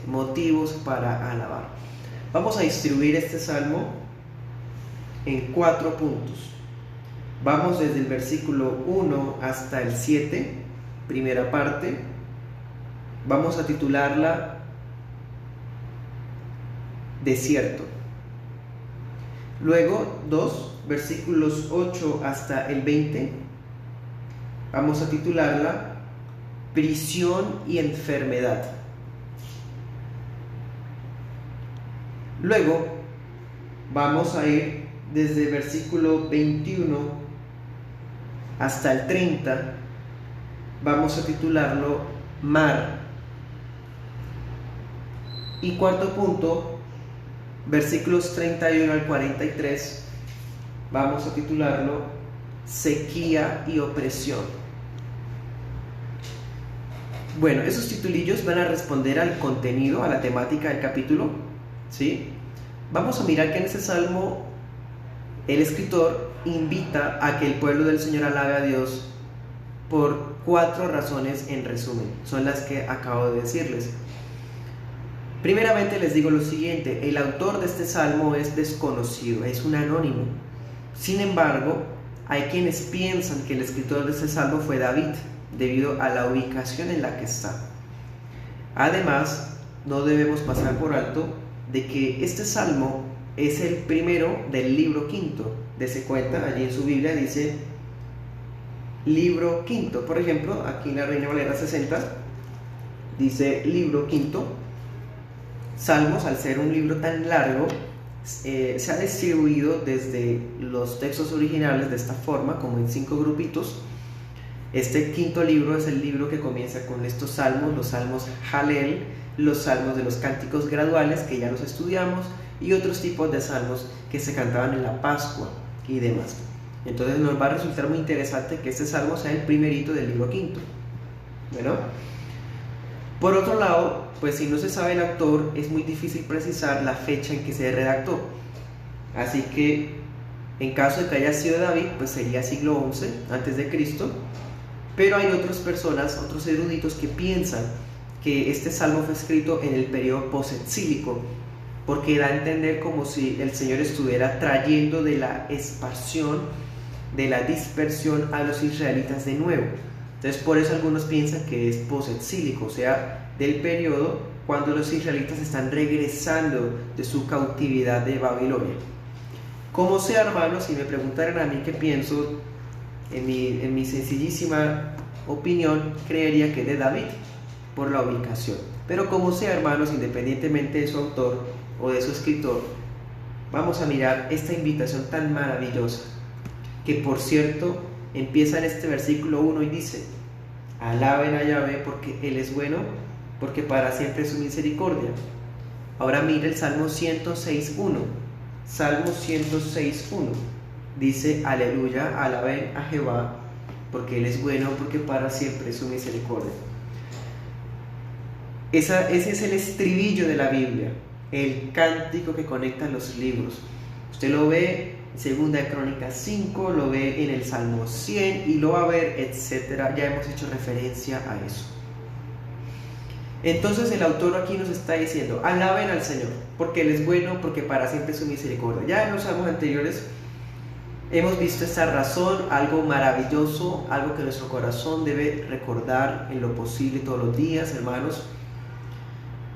motivos para alabar. Vamos a distribuir este salmo en 4 puntos. Vamos desde el versículo 1 hasta el 7, primera parte. Vamos a titularla Desierto. Luego 2, versículos 8 hasta el 20. Vamos a titularla Prisión y enfermedad. Luego vamos a ir desde el versículo 21 hasta el 30. Vamos a titularlo Mar. Y cuarto punto, versículos 31 al 43, vamos a titularlo Sequía y opresión. Bueno, esos titulillos van a responder al contenido, a la temática del capítulo, ¿sí? Vamos a mirar que en este salmo el escritor invita a que el pueblo del Señor alabe a Dios por 4 razones en resumen. Son las que acabo de decirles. Primeramente les digo lo siguiente: el autor de este salmo es desconocido, es un anónimo. Sin embargo, hay quienes piensan que el escritor de este salmo fue David, debido a la ubicación en la que está. Además, no debemos pasar por alto de que este salmo es el primero del libro quinto. Dese cuenta, allí en su Biblia dice libro quinto. Por ejemplo, aquí en la Reina Valera 60 dice libro quinto. Salmos, al ser un libro tan largo, se ha distribuido desde los textos originales de esta forma, como en 5 grupitos. Este quinto libro es el libro que comienza con estos salmos, los salmos Jalel, los salmos de los cánticos graduales, que ya los estudiamos, y otros tipos de salmos que se cantaban en la Pascua y demás. Entonces nos va a resultar muy interesante que este salmo sea el primerito del libro quinto. Bueno, por otro lado, pues si no se sabe el autor, es muy difícil precisar la fecha en que se redactó. Así que, en caso de que haya sido David, pues sería siglo XI antes de Cristo. Pero hay otras personas, otros eruditos que piensan que este salmo fue escrito en el periodo posexílico, porque da a entender como si el Señor estuviera trayendo de la expansión, de la dispersión a los israelitas de nuevo. Entonces por eso algunos piensan que es posexílico, o sea, del periodo cuando los israelitas están regresando de su cautividad de Babilonia. Como sea, hermanos, si me preguntaran a mí qué pienso, en mi sencillísima opinión, creería que de David, por la ubicación. Pero como sea, hermanos, independientemente de su autor o de su escritor, vamos a mirar esta invitación tan maravillosa, que por cierto empieza en este versículo 1 y dice: alaben a Yahvé porque Él es bueno, porque para siempre es su misericordia. Ahora mire el Salmo 106.1. Salmo 106.1 dice: aleluya, alaben a Jehová porque Él es bueno, porque para siempre es su misericordia. Ese es el estribillo de la Biblia, el cántico que conecta los libros. Usted lo ve en 2 de Crónicas 5, lo ve en el Salmo 100 y lo va a ver, etcétera. Ya hemos hecho referencia a eso. Entonces el autor aquí nos está diciendo: alaben al Señor porque Él es bueno, porque para siempre es su misericordia. Ya en los salmos anteriores hemos visto esta razón, algo maravilloso, algo que nuestro corazón debe recordar en lo posible todos los días, hermanos.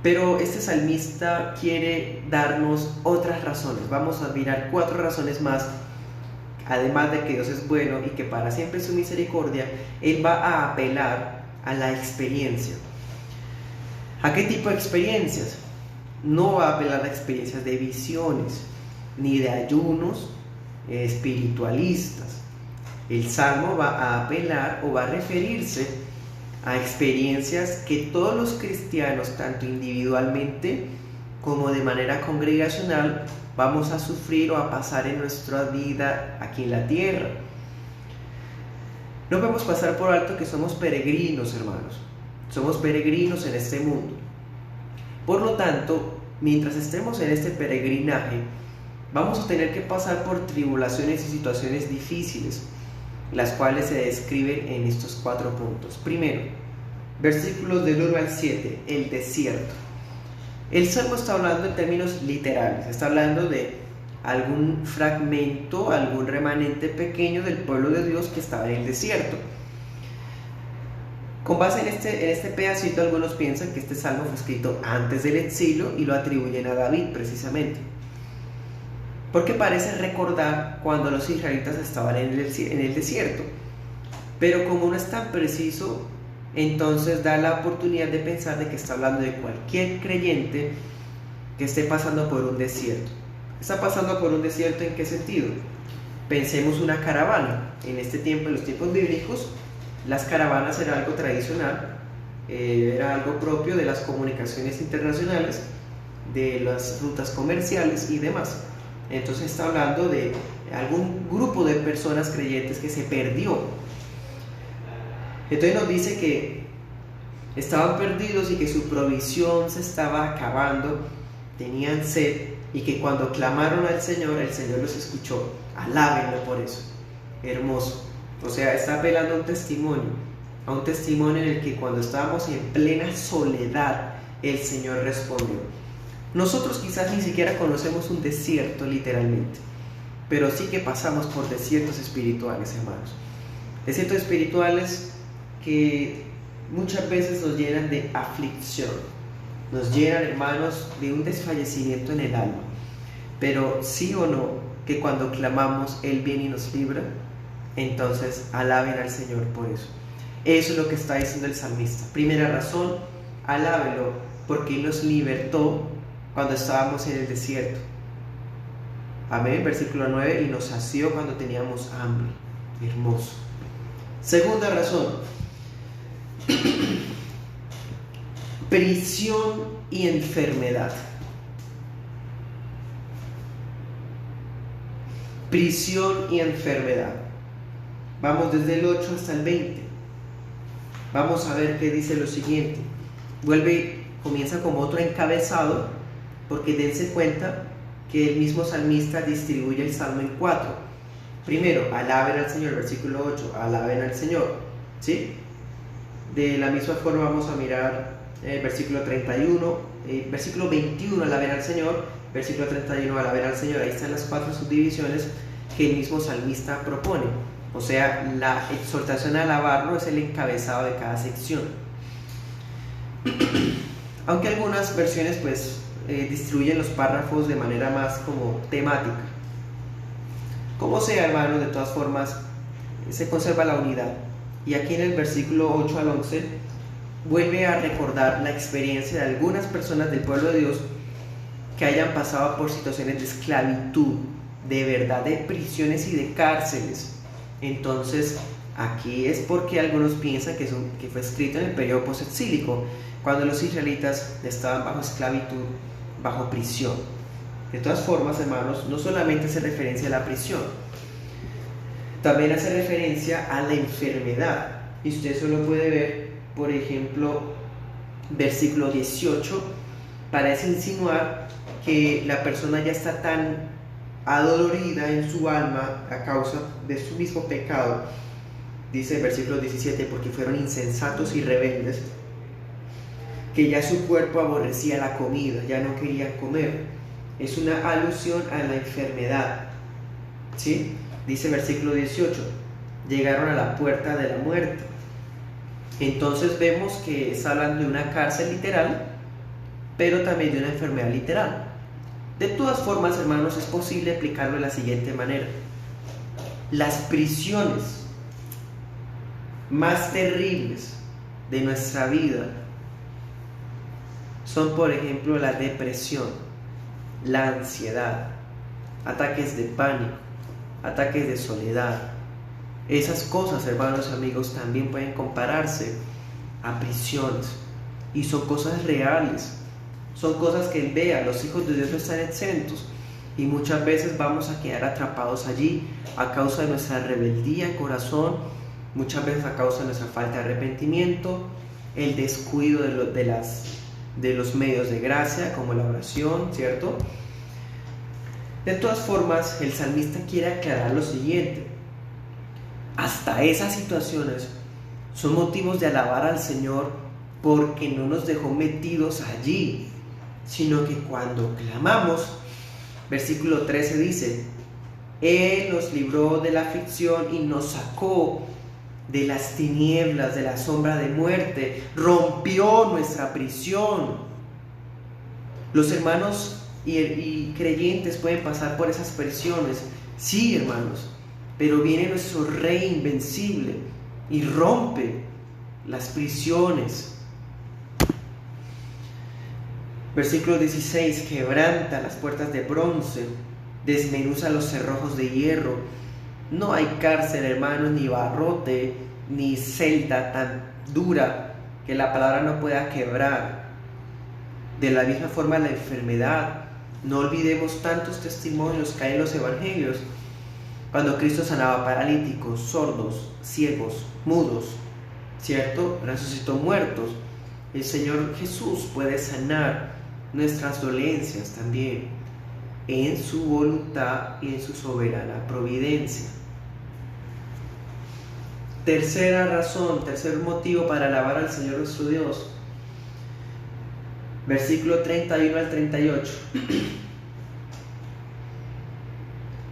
Pero este salmista quiere darnos otras razones. Vamos a mirar 4 razones más. Además de que Dios es bueno y que para siempre es su misericordia, Él va a apelar a la experiencia. ¿A qué tipo de experiencias? No va a apelar a experiencias de visiones, ni de ayunos espiritualistas. El Salmo va a apelar o va a referirse a experiencias que todos los cristianos, tanto individualmente como de manera congregacional, vamos a sufrir o a pasar en nuestra vida aquí en la tierra. No podemos pasar por alto que somos peregrinos, hermanos. Somos peregrinos en este mundo. Por lo tanto, mientras estemos en este peregrinaje, vamos a tener que pasar por tribulaciones y situaciones difíciles, las cuales se describen en estos 4 puntos. Primero, versículos del 1 al 7, el desierto. El Salmo está hablando en términos literales, está hablando de algún fragmento, algún remanente pequeño del pueblo de Dios que estaba en el desierto. Con base en este pedacito, algunos piensan que este salmo fue escrito antes del exilio y lo atribuyen a David precisamente, porque parece recordar cuando los israelitas estaban en el desierto. Pero como no es tan preciso, entonces da la oportunidad de pensar de que está hablando de cualquier creyente que esté pasando por un desierto. ¿Está pasando por un desierto en qué sentido? Pensemos una caravana. En este tiempo, en los tiempos bíblicos, las caravanas era algo tradicional, era algo propio de las comunicaciones internacionales, de las rutas comerciales y demás. Entonces está hablando de algún grupo de personas creyentes que se perdió. Entonces nos dice que estaban perdidos y que su provisión se estaba acabando, tenían sed, y que cuando clamaron al Señor, el Señor los escuchó. Alábenlo por eso. Hermoso. O sea, está apelando a un testimonio en el que cuando estábamos en plena soledad, el Señor respondió. Nosotros quizás ni siquiera conocemos un desierto literalmente, pero sí que pasamos por desiertos espirituales, hermanos. Desiertos espirituales que muchas veces nos llenan de aflicción, nos llenan, hermanos, de un desfallecimiento en el alma. Pero sí o no, que cuando clamamos, Él viene y nos libra. Entonces alaben al Señor por eso. Eso es lo que está diciendo el salmista. Primera razón, alábelo porque Él nos libertó cuando estábamos en el desierto. Amén, versículo 9, y nos sació cuando teníamos hambre. Hermoso. Segunda razón, prisión y enfermedad. Prisión y enfermedad. Vamos desde el 8 hasta el 20. Vamos a ver qué dice lo siguiente. Comienza como otro encabezado, porque dense cuenta que el mismo salmista distribuye el salmo en 4. Primero, alaben al Señor, versículo 8, alaben al Señor, ¿sí? De la misma forma vamos a mirar versículo 31, versículo 21, alaben al Señor, versículo 31, alaben al Señor. Ahí están las 4 subdivisiones que el mismo salmista propone. O sea, la exhortación a alabarlo es el encabezado de cada sección. Aunque algunas versiones pues distribuyen los párrafos de manera más como temática. Como sea, hermano, de todas formas se conserva la unidad. Y aquí en el versículo 8 al 11 vuelve a recordar la experiencia de algunas personas del pueblo de Dios que hayan pasado por situaciones de esclavitud, de verdad, de prisiones y de cárceles. Entonces aquí es porque algunos piensan que fue escrito en el periodo postexílico, cuando los israelitas estaban bajo esclavitud, bajo prisión. De todas formas, hermanos, no solamente hace referencia a la prisión, también hace referencia a la enfermedad. Y usted eso lo puede ver, por ejemplo, versículo 18, parece insinuar que la persona ya está tan adolorida en su alma a causa de su mismo pecado. Dice el versículo 17, porque fueron insensatos y rebeldes, que ya su cuerpo aborrecía la comida, ya no quería comer. Es una alusión a la enfermedad, ¿sí? Dice el versículo 18, llegaron a la puerta de la muerte. Entonces vemos que está hablando de una cárcel literal, pero también de una enfermedad literal. De todas formas, hermanos, es posible aplicarlo de la siguiente manera. Las prisiones más terribles de nuestra vida son, por ejemplo, la depresión, la ansiedad, ataques de pánico, ataques de soledad. Esas cosas, hermanos, amigos, también pueden compararse a prisiones y son cosas reales. Son cosas que Él vea, los hijos de Dios no están exentos y muchas veces vamos a quedar atrapados allí a causa de nuestra rebeldía de corazón, muchas veces a causa de nuestra falta de arrepentimiento, el descuido de los medios de gracia como la oración, ¿cierto? De todas formas, el salmista quiere aclarar lo siguiente: hasta esas situaciones son motivos de alabar al Señor porque no nos dejó metidos allí, sino que cuando clamamos, versículo 13 dice, Él nos libró de la aflicción y nos sacó de las tinieblas, de la sombra de muerte, rompió nuestra prisión. Los hermanos y creyentes pueden pasar por esas presiones, sí, hermanos, pero viene nuestro Rey invencible y rompe las prisiones. Versículo 16, quebranta las puertas de bronce, desmenuza los cerrojos de hierro. No hay cárcel, hermanos, ni barrote, ni celda tan dura que la palabra no pueda quebrar. De la misma forma la enfermedad. No olvidemos tantos testimonios que hay en los evangelios, cuando Cristo sanaba paralíticos, sordos, ciegos, mudos, ¿cierto? Resucitó muertos. El Señor Jesús puede sanar nuestras dolencias también, en su voluntad y en su soberana providencia. Tercera razón, tercer motivo para alabar al Señor nuestro Dios. Versículo 31 al 38.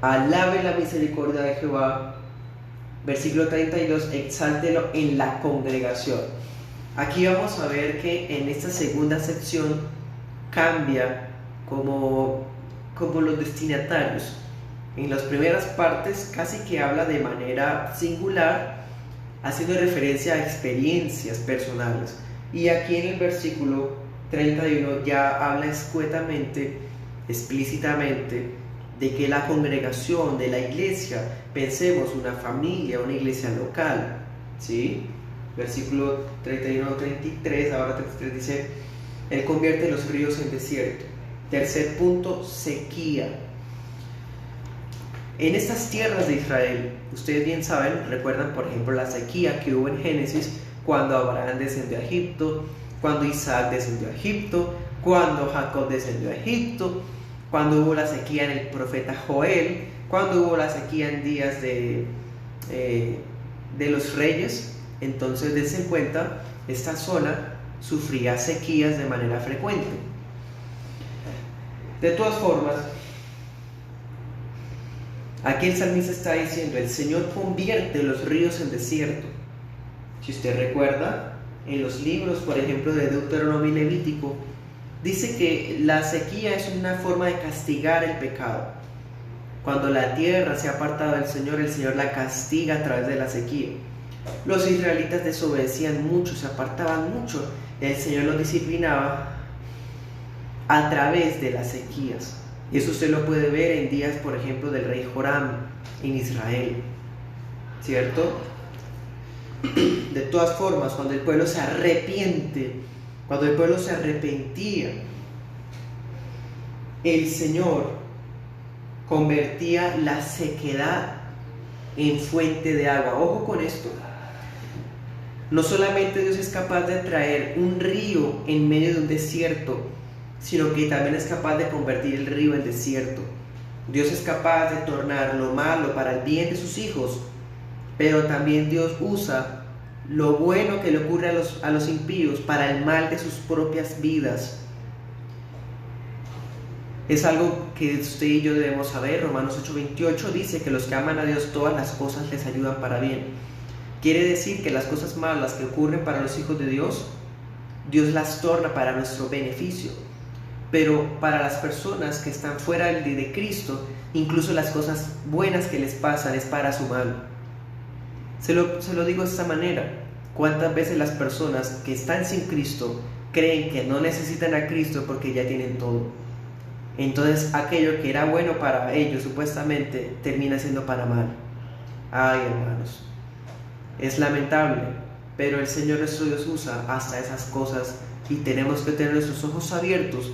Alabe la misericordia de Jehová. Versículo 32, exáltelo en la congregación. Aquí vamos a ver que en esta segunda sección cambia como los destinatarios. En las primeras partes casi que habla de manera singular, haciendo referencia a experiencias personales. Y aquí en el versículo 31 ya habla escuetamente, explícitamente, de que la congregación de la iglesia, pensemos una familia, una iglesia local, ¿sí? Versículo 31-33, ahora 33 dice, Él convierte los ríos en desierto. Tercer punto, sequía. En estas tierras de Israel, ustedes bien saben, recuerdan por ejemplo la sequía que hubo en Génesis, cuando Abraham descendió a Egipto, cuando Isaac descendió a Egipto, cuando Jacob descendió a Egipto, cuando hubo la sequía en el profeta Joel, cuando hubo la sequía en días de los reyes. Entonces, dense en cuenta, esta zona sufría sequías de manera frecuente. De todas formas, aquí el salmista está diciendo, el Señor convierte los ríos en desierto. Si usted recuerda, en los libros, por ejemplo, de Deuteronomio y Levítico, dice que la sequía es una forma de castigar el pecado. Cuando la tierra se ha apartado del Señor, el Señor la castiga a través de la sequía. Los israelitas desobedecían mucho, se apartaban mucho, y el Señor los disciplinaba a través de las sequías. Y eso usted lo puede ver en días, por ejemplo, del rey Joram en Israel, ¿cierto? De todas formas, cuando el pueblo se arrepiente, cuando el pueblo se arrepentía, el Señor convertía la sequedad en fuente de agua. Ojo con esto. No solamente Dios es capaz de traer un río en medio de un desierto, sino que también es capaz de convertir el río en desierto. Dios es capaz de tornar lo malo para el bien de sus hijos, pero también Dios usa lo bueno que le ocurre a los impíos para el mal de sus propias vidas. Es algo que usted y yo debemos saber. Romanos 8:28 dice que los que aman a Dios todas las cosas les ayudan para bien. Quiere decir que las cosas malas que ocurren para los hijos de Dios, Dios las torna para nuestro beneficio. Pero para las personas que están fuera de Cristo, incluso las cosas buenas que les pasan es para su mal. Se lo digo de esta manera. ¿Cuántas veces las personas que están sin Cristo creen que no necesitan a Cristo porque ya tienen todo? Entonces aquello que era bueno para ellos supuestamente termina siendo para mal. Ay, hermanos, es lamentable, pero el Señor nuestro Dios usa hasta esas cosas y tenemos que tener nuestros ojos abiertos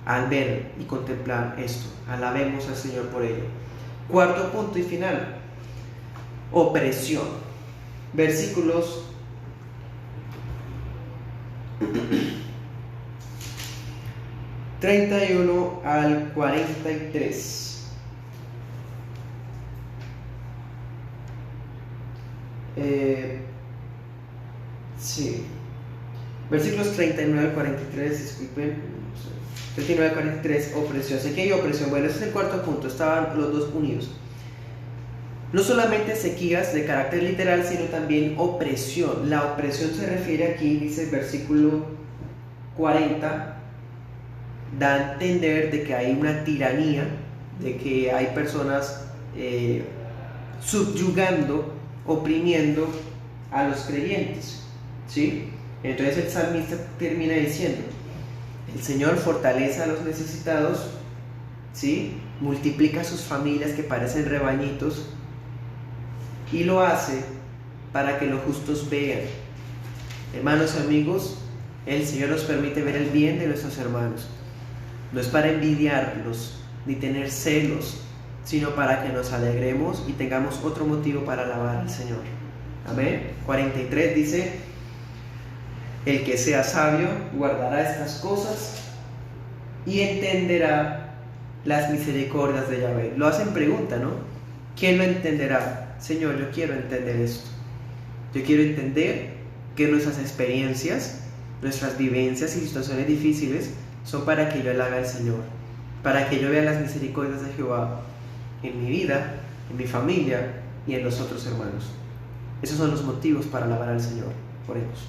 al ver y contemplar esto. Alabemos al Señor por ello. Cuarto punto y final, opresión. Versículos 31 al 43. Sí. Versículos 39 al 43, disculpen. 39 al 43, opresión. Sequía y opresión. Bueno, ese es el cuarto punto, estaban los dos unidos. No solamente sequías de carácter literal, sino también opresión. La opresión se refiere aquí, dice el versículo 40, da a entender de que hay una tiranía, de que hay personas subyugando, oprimiendo a los creyentes, ¿sí? Entonces el salmista termina diciendo: el Señor fortalece a los necesitados, ¿sí? Multiplica sus familias que parecen rebañitos, y lo hace para que los justos vean. Hermanos y amigos, el Señor nos permite ver el bien de nuestros hermanos. No es para envidiarlos ni tener celos, sino para que nos alegremos y tengamos otro motivo para alabar al Señor. Amén. 43 dice: el que sea sabio guardará estas cosas y entenderá las misericordias de Yahvé. Lo hacen pregunta, ¿no? ¿Quién lo entenderá? Señor, yo quiero entender esto. Yo quiero entender que nuestras experiencias, nuestras vivencias y situaciones difíciles son para que yo alabe al Señor, para que yo vea las misericordias de Jehová en mi vida, en mi familia y en los otros hermanos. Esos son los motivos para alabar al Señor. Oremos.